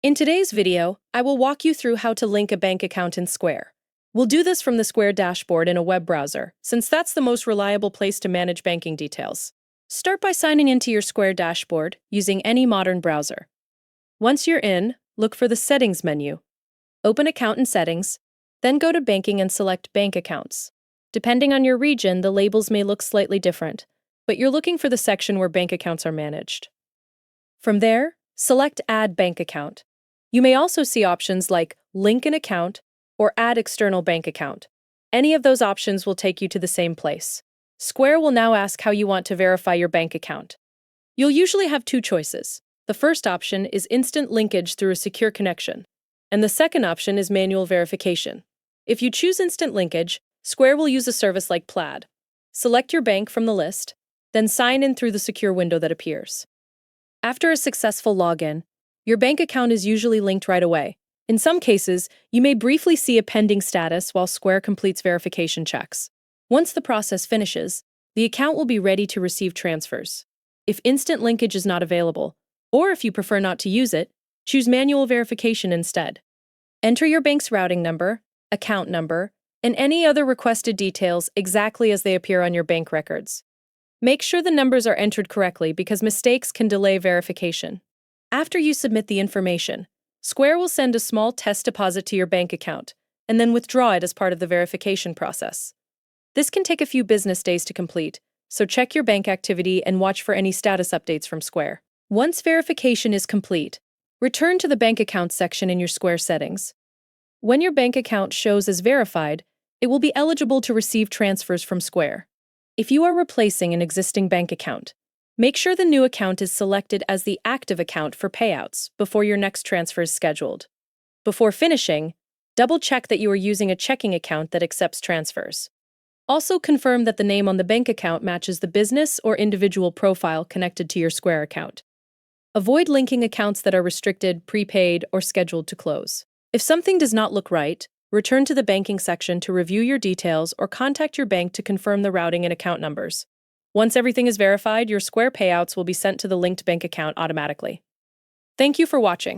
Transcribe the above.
In today's video, I will walk you through how to link a bank account in Square. We'll do this from the Square dashboard in a web browser, since that's the most reliable place to manage banking details. Start by signing into your Square dashboard using any modern browser. Once you're in, look for the Settings menu. Open Account and Settings, then go to Banking and select Bank Accounts. Depending on your region, the labels may look slightly different, but you're looking for the section where bank accounts are managed. From there, select Add Bank Account. You may also see options like Link an Account or Add External Bank Account. Any of those options will take you to the same place. Square will now ask how you want to verify your bank account. You'll usually have two choices. The first option is instant linkage through a secure connection, and the second option is manual verification. If you choose instant linkage, Square will use a service like Plaid. Select your bank from the list, then sign in through the secure window that appears. After a successful login, your bank account is usually linked right away. In some cases, you may briefly see a pending status while Square completes verification checks. Once the process finishes, the account will be ready to receive transfers. If instant linkage is not available, or if you prefer not to use it, choose manual verification instead. Enter your bank's routing number, account number, and any other requested details exactly as they appear on your bank records. Make sure the numbers are entered correctly because mistakes can delay verification. After you submit the information, Square will send a small test deposit to your bank account and then withdraw it as part of the verification process. This can take a few business days to complete, so check your bank activity and watch for any status updates from Square. Once verification is complete, return to the bank account section in your Square settings. When your bank account shows as verified, it will be eligible to receive transfers from Square. If you are replacing an existing bank account, make sure the new account is selected as the active account for payouts before your next transfer is scheduled. Before finishing, double-check that you are using a checking account that accepts transfers. Also confirm that the name on the bank account matches the business or individual profile connected to your Square account. Avoid linking accounts that are restricted, prepaid, or scheduled to close. If something does not look right, return to the banking section to review your details or contact your bank to confirm the routing and account numbers. Once everything is verified, your Square payouts will be sent to the linked bank account automatically. Thank you for watching.